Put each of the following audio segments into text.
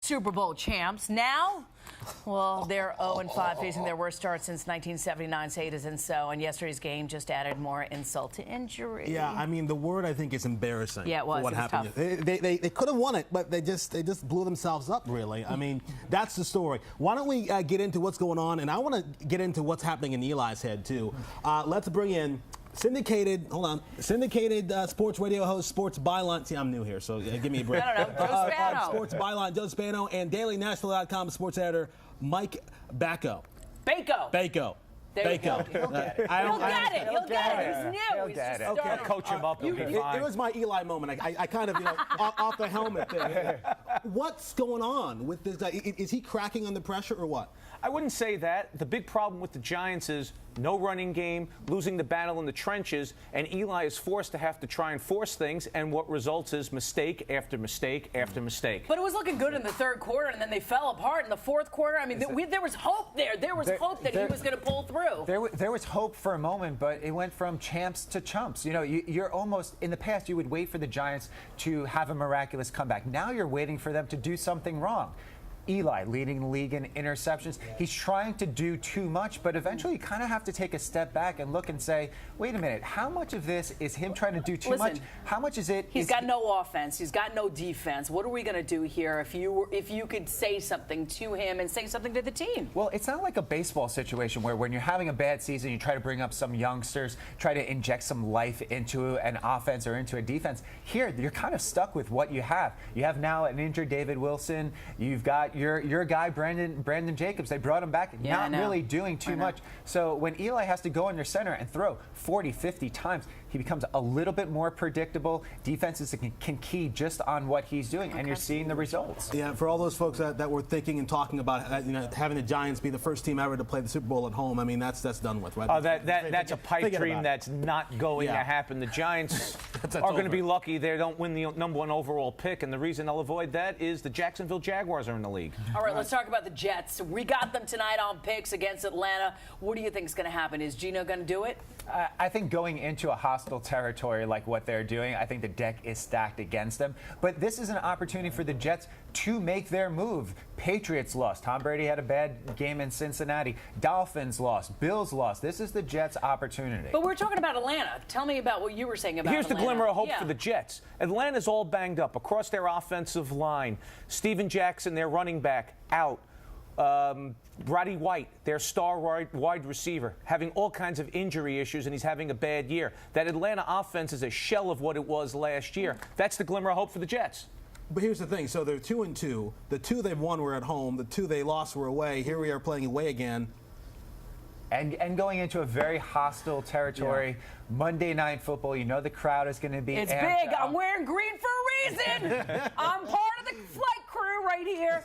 Super Bowl champs. Now, well, they're 0-5, facing their worst start since 1979. Say it isn't so. And yesterday's game just added more insult to injury. Yeah, I mean, the word I think is embarrassing. Yeah, it was. What happened? They could have won it, but they just blew themselves up. Really. I mean, that's the story. Why don't we get into what's going on? And I want to get into what's happening in Eli's head too. Let's bring in syndicated sports radio host, Sports Byline. See, I'm new here, so give me a break. I don't know, Joe Spano. Sports Byline, Joe Spano, and DailyNational.com sports editor Mike Bako. Bako. There you go. He'll get it. He'll get it. He's new. He's just starting. Coach him up. He'll be fine. It was my Eli moment. I kind of, off the helmet thing. What's going on with this guy? Is he cracking under pressure or what? I wouldn't say that. The big problem with the Giants is no running game, losing the battle in the trenches, and Eli is forced to have to try and force things, and what results is mistake after mistake after mistake. But it was looking good in the third quarter, and then they fell apart in the fourth quarter. I mean, there was hope there. There was hope that he was going to pull through. There was hope for a moment, but it went from champs to chumps. You're almost, in the past, you would wait for the Giants to have a miraculous comeback. Now you're waiting for them to do something wrong. Eli leading the league in interceptions. He's trying to do too much, but eventually you kind of have to take a step back and look and say, wait a minute, how much of this is him trying to do too much? How much is it? He's got no offense. He's got no defense. What are we going to do here if you could say something to him and say something to the team? Well, it's not like a baseball situation where when you're having a bad season, you try to bring up some youngsters, try to inject some life into an offense or into a defense. Here, you're kind of stuck with what you have. You have now an injured David Wilson. You've got your guy, Brandon Jacobs. They brought him back, not really doing too much. So when Eli has to go under center and throw 40, 50 times, he becomes a little bit more predictable. Defenses can key just on what he's doing, and you're seeing the results. Yeah, for all those folks that were thinking and talking about having the Giants be the first team ever to play the Super Bowl at home, I mean, that's done with, right? Oh, that's a pipe dream that's not going to happen. The Giants are going to be lucky they don't win the #1 overall pick, and the reason they'll avoid that is the Jacksonville Jaguars are in the league. All right, let's talk about the Jets. We got them tonight on PIX against Atlanta. What do you think is going to happen? Is Geno going to do it? I think going into a hostile territory like what they're doing, I think the deck is stacked against them. But this is an opportunity for the Jets to make their move. Patriots lost. Tom Brady had a bad game in Cincinnati. Dolphins lost. Bills lost. This is the Jets' opportunity. But we're talking about Atlanta. Tell me about what you were saying about Here's Atlanta. the glimmer of hope for the Jets. Atlanta's all banged up across their offensive line. Steven Jackson, their running back, out. Roddy White, their star wide receiver, having all kinds of injury issues, and he's having a bad year. That Atlanta offense is a shell of what it was last year. That's the glimmer of hope for the Jets. But here's the thing. So they're 2-2. The two they've won were at home. The two they lost were away. Here we are playing away again. And going into a very hostile territory. Monday Night Football, the crowd is going to be It's big. I'm wearing green for a reason. I'm part of the flight crew right here.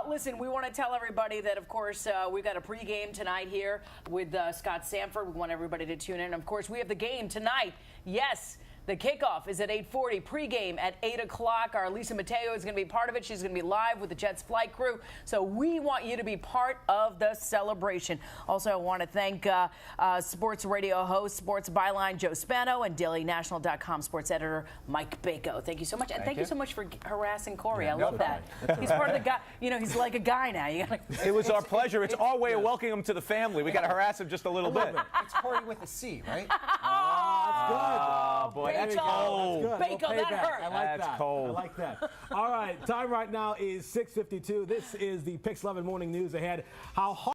Listen, we want to tell everybody that, of course, we've got a pregame tonight here with Scott Sanford. We want everybody to tune in. Of course, we have the game tonight. Yes. The kickoff is at 8:40, pregame at 8 o'clock. Our Lisa Mateo is going to be part of it. She's going to be live with the Jets flight crew. So we want you to be part of the celebration. Also, I want to thank sports radio host, Sports Byline, Joe Spano, and DailyNational.com sports editor, Mike Bako. Thank you so much. And thank you so much for harassing Corey. I love that. He's part of the guy. He's like a guy now. It was our pleasure. It's our way of welcoming him to the family. We got to harass him just a little bit. It's Corey with a C, right? That's good. Oh, boy. That's cold. Bako, that hurt. I like That's that. cold. I like that. All right, time right now is 6:52. This is the PIX 11 Morning News ahead. How hard